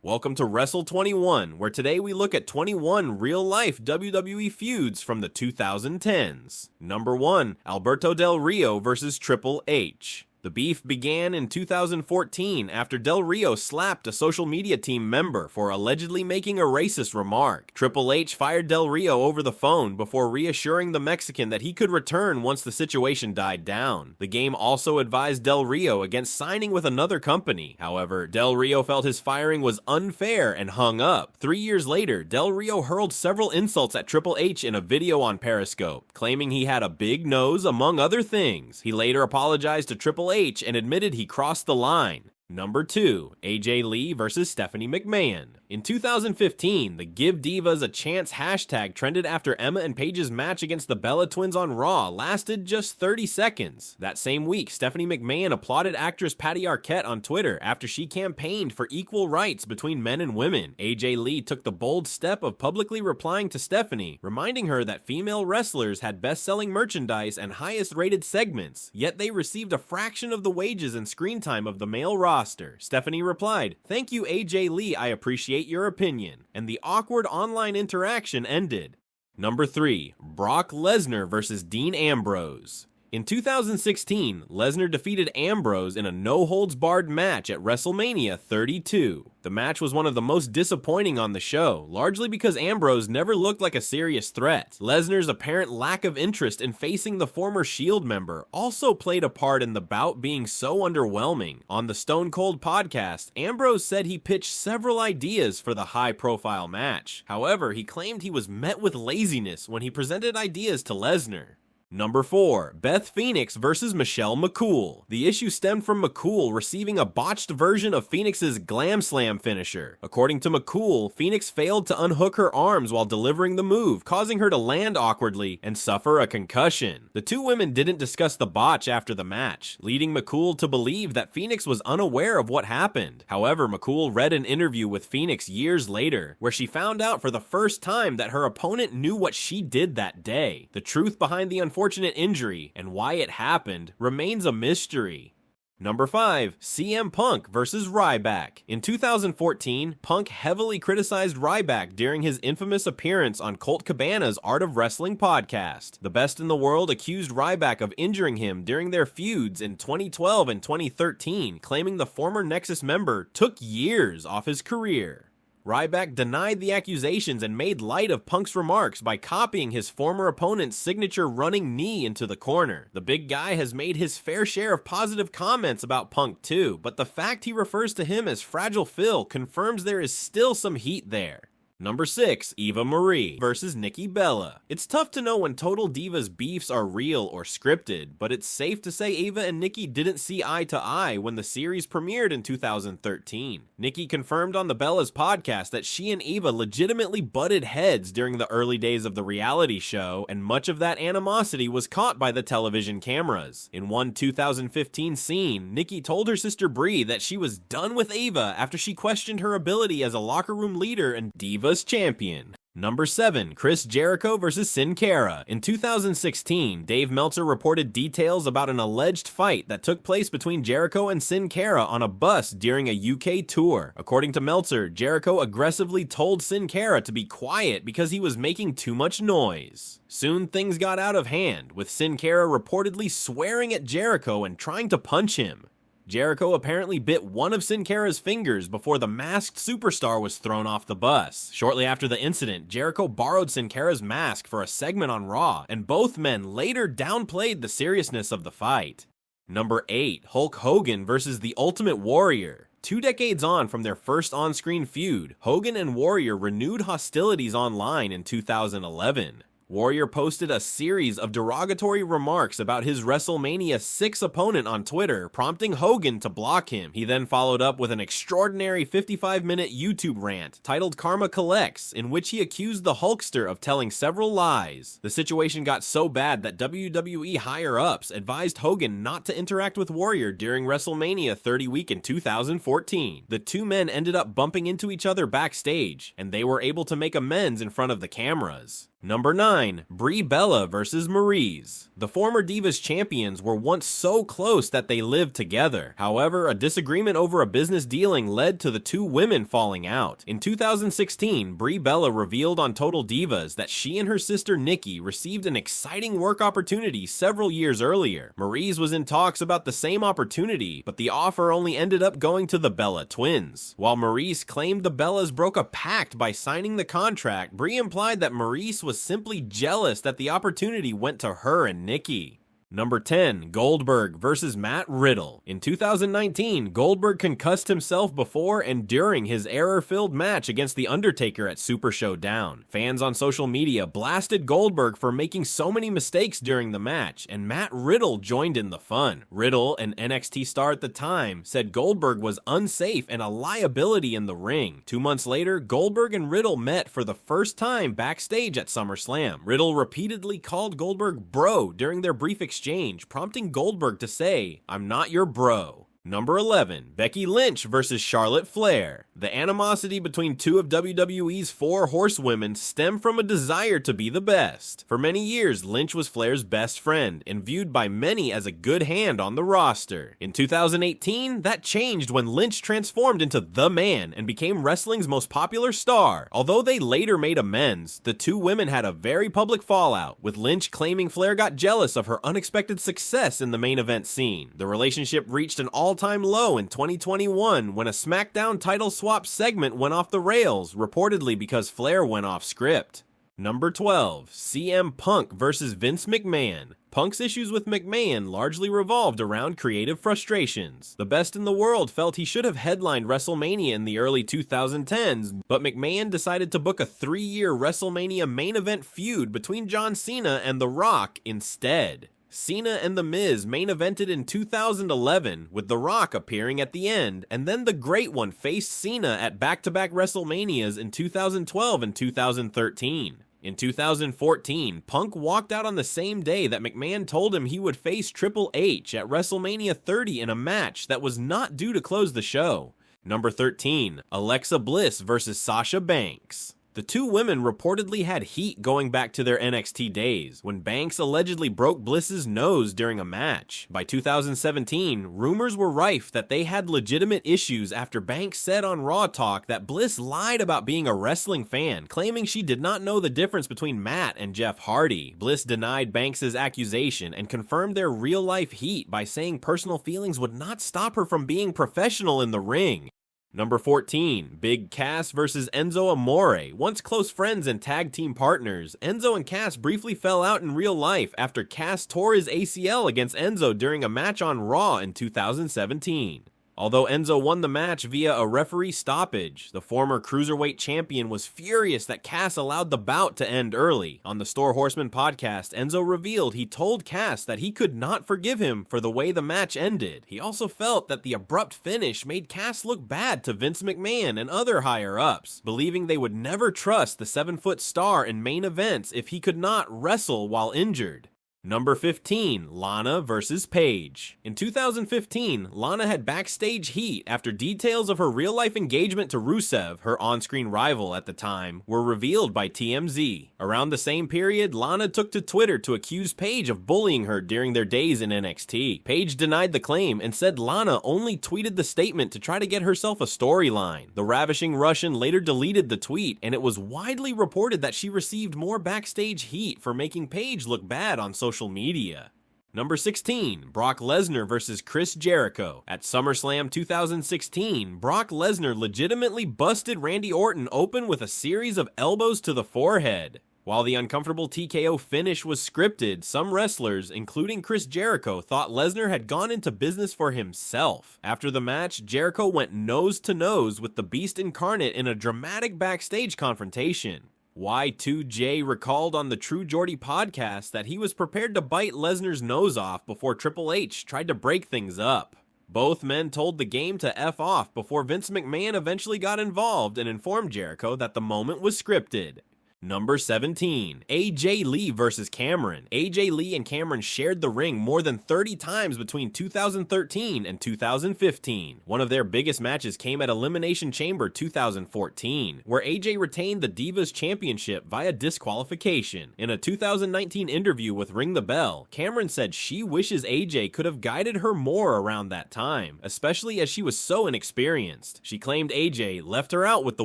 Welcome to Wrestle 21, where today we look at 21 real-life WWE feuds from the 2010s. Number 1, Alberto Del Rio vs. Triple H. The beef began in 2014 after Del Rio slapped a social media team member for allegedly making a racist remark. Triple H fired Del Rio over the phone before reassuring the Mexican that he could return once the situation died down. The game also advised Del Rio against signing with another company. However, Del Rio felt his firing was unfair and hung up. 3 years later, Del Rio hurled several insults at Triple H in a video on Periscope, claiming he had a big nose among other things. He later apologized to Triple H and admitted he crossed the line. Number 2, AJ Lee vs. Stephanie McMahon. In 2015, the Give Divas a Chance hashtag trended after Emma and Paige's match against the Bella Twins on Raw lasted just 30 seconds. That same week, Stephanie McMahon applauded actress Patty Arquette on Twitter after she campaigned for equal rights between men and women. AJ Lee took the bold step of publicly replying to Stephanie, reminding her that female wrestlers had best-selling merchandise and highest-rated segments, yet they received a fraction of the wages and screen time of the male roster. Stephanie replied, "Thank you, AJ Lee, I appreciate your opinion," and the awkward online interaction ended. Number 3, Brock Lesnar vs. Dean Ambrose. In 2016, Lesnar defeated Ambrose in a no-holds-barred match at WrestleMania 32. The match was one of the most disappointing on the show, largely because Ambrose never looked like a serious threat. Lesnar's apparent lack of interest in facing the former Shield member also played a part in the bout being so underwhelming. On the Stone Cold podcast, Ambrose said he pitched several ideas for the high-profile match. However, he claimed he was met with laziness when he presented ideas to Lesnar. Number 4, Beth Phoenix vs. Michelle McCool. The issue stemmed from McCool receiving a botched version of Phoenix's Glam Slam finisher. According to McCool, Phoenix failed to unhook her arms while delivering the move, causing her to land awkwardly and suffer a concussion. The two women didn't discuss the botch after the match, leading McCool to believe that Phoenix was unaware of what happened. However, McCool read an interview with Phoenix years later, where she found out for the first time that her opponent knew what she did that day. The truth behind the unfortunate injury and why it happened remains a mystery. Number 5, CM Punk vs. Ryback. In 2014, Punk heavily criticized Ryback during his infamous appearance on Colt Cabana's Art of Wrestling podcast. The Best in the World accused Ryback of injuring him during their feuds in 2012 and 2013, claiming the former Nexus member took years off his career. Ryback denied the accusations and made light of Punk's remarks by copying his former opponent's signature running knee into the corner. The big guy has made his fair share of positive comments about Punk too, but the fact he refers to him as Fragile Phil confirms there is still some heat there. Number 6, Eva Marie vs. Nikki Bella. It's tough to know when Total Divas beefs are real or scripted, but it's safe to say Eva and Nikki didn't see eye to eye when the series premiered in 2013. Nikki confirmed on the Bellas podcast that she and Eva legitimately butted heads during the early days of the reality show, and much of that animosity was caught by the television cameras. In one 2015 scene, Nikki told her sister Brie that she was done with Eva after she questioned her ability as a locker room leader and Divas champion. Number 7, Chris Jericho vs. Sin Cara. In 2016, Dave Meltzer reported details about an alleged fight that took place between Jericho and Sin Cara on a bus during a UK tour. According to Meltzer, Jericho aggressively told Sin Cara to be quiet because he was making too much noise. Soon things got out of hand, with Sin Cara reportedly swearing at Jericho and trying to punch him. Jericho apparently bit one of Sin Cara's fingers before the masked superstar was thrown off the bus. Shortly after the incident, Jericho borrowed Sin Cara's mask for a segment on Raw, and both men later downplayed the seriousness of the fight. Number 8, Hulk Hogan vs. The Ultimate Warrior. 2 decades on from their first on-screen feud, Hogan and Warrior renewed hostilities online in 2011. Warrior posted a series of derogatory remarks about his WrestleMania 6 opponent on Twitter, prompting Hogan to block him. He then followed up with an extraordinary 55-minute YouTube rant titled Karma Collects, in which he accused the Hulkster of telling several lies. The situation got so bad that WWE higher-ups advised Hogan not to interact with Warrior during WrestleMania 30 week in 2014. The two men ended up bumping into each other backstage, and they were able to make amends in front of the cameras. Number 9. Brie Bella vs. Maryse. The former Divas champions were once so close that they lived together. However, a disagreement over a business dealing led to the two women falling out. In 2016, Brie Bella revealed on Total Divas that she and her sister Nikki received an exciting work opportunity several years earlier. Maryse was in talks about the same opportunity, but the offer only ended up going to the Bella twins. While Maryse claimed the Bellas broke a pact by signing the contract, Brie implied that Maryse was simply jealous that the opportunity went to her and Nikki. Number 10. Goldberg vs. Matt Riddle. In 2019, Goldberg concussed himself before and during his error-filled match against The Undertaker at Super Showdown. Fans on social media blasted Goldberg for making so many mistakes during the match, and Matt Riddle joined in the fun. Riddle, an NXT star at the time, said Goldberg was unsafe and a liability in the ring. 2 months later, Goldberg and Riddle met for the first time backstage at SummerSlam. Riddle repeatedly called Goldberg bro during their brief exchange, prompting Goldberg to say, "I'm not your bro." Number 11. Becky Lynch vs. Charlotte Flair. The animosity between two of WWE's 4 horsewomen stemmed from a desire to be the best. For many years, Lynch was Flair's best friend and viewed by many as a good hand on the roster. In 2018, that changed when Lynch transformed into The Man and became wrestling's most popular star. Although they later made amends, the two women had a very public fallout, with Lynch claiming Flair got jealous of her unexpected success in the main event scene. The relationship reached an all-time low in 2021 when a SmackDown title swap segment went off the rails, reportedly because Flair went off script. Number 12. CM Punk vs. Vince McMahon. Punk's issues with McMahon largely revolved around creative frustrations. The Best in the World felt he should have headlined WrestleMania in the early 2010s, but McMahon decided to book a 3-year WrestleMania main event feud between John Cena and The Rock instead. Cena and The Miz main evented in 2011, with The Rock appearing at the end, and then the Great One faced Cena at back-to-back WrestleManias in 2012 and 2013. In 2014, Punk walked out on the same day that McMahon told him he would face Triple H at WrestleMania 30 in a match that was not due to close the show. Number 13. Alexa Bliss vs. Sasha Banks. The two women reportedly had heat going back to their NXT days, when Banks allegedly broke Bliss's nose during a match. By 2017, rumors were rife that they had legitimate issues after Banks said on Raw Talk that Bliss lied about being a wrestling fan, claiming she did not know the difference between Matt and Jeff Hardy. Bliss denied Banks' accusation and confirmed their real-life heat by saying personal feelings would not stop her from being professional in the ring. Number 14. Big Cass vs. Enzo Amore. Once close friends and tag team partners, Enzo and Cass briefly fell out in real life after Cass tore his ACL against Enzo during a match on Raw in 2017. Although Enzo won the match via a referee stoppage, the former Cruiserweight champion was furious that Cass allowed the bout to end early. On the Store Horseman podcast, Enzo revealed he told Cass that he could not forgive him for the way the match ended. He also felt that the abrupt finish made Cass look bad to Vince McMahon and other higher-ups, believing they would never trust the 7-foot star in main events if he could not wrestle while injured. Number 15. Lana vs. Paige. In 2015, Lana had backstage heat after details of her real-life engagement to Rusev, her on-screen rival at the time, were revealed by TMZ. Around the same period, Lana took to Twitter to accuse Paige of bullying her during their days in NXT. Paige denied the claim and said Lana only tweeted the statement to try to get herself a storyline. The ravishing Russian later deleted the tweet, and it was widely reported that she received more backstage heat for making Paige look bad on social media. Number 16. Brock Lesnar vs. Chris Jericho. At SummerSlam 2016, Brock Lesnar legitimately busted Randy Orton open with a series of elbows to the forehead. While the uncomfortable TKO finish was scripted, some wrestlers, including Chris Jericho, thought Lesnar had gone into business for himself. After the match, Jericho went nose-to-nose with the Beast Incarnate in a dramatic backstage confrontation. Y2J recalled on the True Geordie podcast that he was prepared to bite Lesnar's nose off before Triple H tried to break things up. Both men told the game to F off before Vince McMahon eventually got involved and informed Jericho that the moment was scripted. Number 17, AJ Lee vs. Cameron. AJ Lee and Cameron shared the ring more than 30 times between 2013 and 2015. One of their biggest matches came at Elimination Chamber 2014, where AJ retained the Divas Championship via disqualification. In a 2019 interview with Ring the Bell, Cameron said she wishes AJ could have guided her more around that time, especially as she was so inexperienced. She claimed AJ left her out with the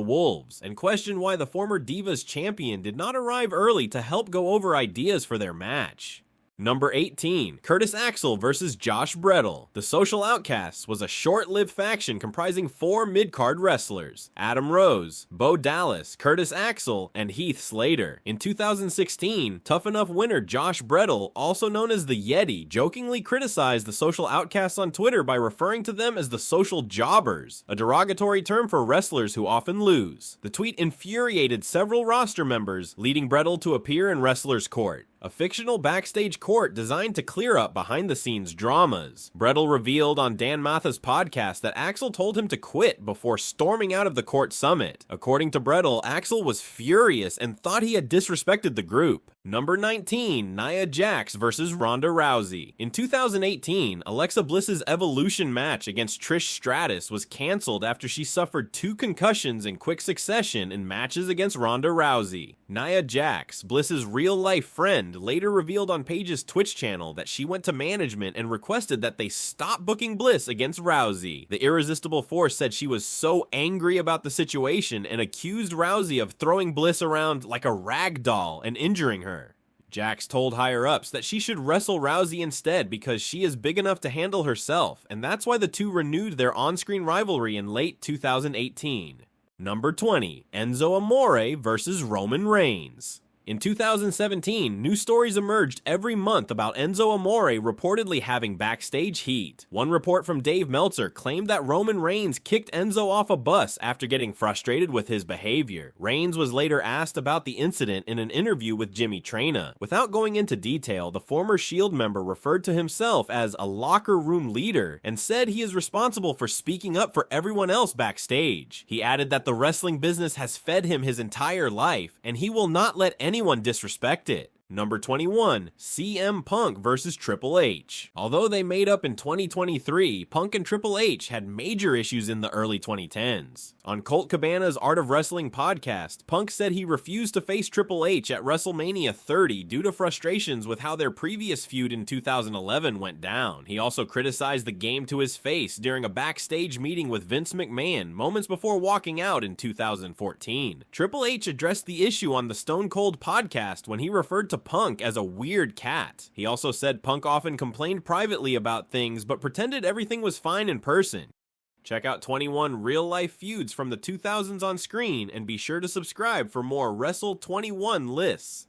Wolves, and questioned why the former Divas Champion did not arrive early to help go over ideas for their match. Number 18, Curtis Axel vs. Josh Brettel. The Social Outcasts was a short-lived faction comprising 4 mid-card wrestlers: Adam Rose, Bo Dallas, Curtis Axel, and Heath Slater. In 2016, Tough Enough winner Josh Brettel, also known as the Yeti, jokingly criticized the Social Outcasts on Twitter by referring to them as the Social Jobbers, a derogatory term for wrestlers who often lose. The tweet infuriated several roster members, leading Brettel to appear in Wrestler's Court, a fictional backstage court designed to clear up behind-the-scenes dramas. Brettel revealed on Dan Matha's podcast that Axel told him to quit before storming out of the court summit. According to Brettel, Axel was furious and thought he had disrespected the group. Number 19, Nia Jax vs. Ronda Rousey. In 2018, Alexa Bliss's Evolution match against Trish Stratus was cancelled after she suffered 2 concussions in quick succession in matches against Ronda Rousey. Nia Jax, Bliss's real-life friend, later revealed on Paige's Twitch channel that she went to management and requested that they stop booking Bliss against Rousey. The Irresistible Force said she was so angry about the situation and accused Rousey of throwing Bliss around like a rag doll and injuring her. Jax told higher-ups that she should wrestle Rousey instead because she is big enough to handle herself, and that's why the two renewed their on-screen rivalry in late 2018. Number 20, Enzo Amore vs. Roman Reigns. In 2017, new stories emerged every month about Enzo Amore reportedly having backstage heat. One report from Dave Meltzer claimed that Roman Reigns kicked Enzo off a bus after getting frustrated with his behavior. Reigns was later asked about the incident in an interview with Jimmy Trina. Without going into detail, the former Shield member referred to himself as a locker room leader and said he is responsible for speaking up for everyone else backstage. He added that the wrestling business has fed him his entire life, and he will not let anyone disrespect it. Number 21, CM Punk vs. Triple H. Although they made up in 2023, Punk and Triple H had major issues in the early 2010s. On Colt Cabana's Art of Wrestling podcast, Punk said he refused to face Triple H at WrestleMania 30 due to frustrations with how their previous feud in 2011 went down. He also criticized the game to his face during a backstage meeting with Vince McMahon moments before walking out in 2014. Triple H addressed the issue on the Stone Cold podcast when he referred to Punk as a weird cat. He also said Punk often complained privately about things but pretended everything was fine in person. Check out 21 real-life feuds from the 2000s on screen and be sure to subscribe for more Wrestle 21 lists.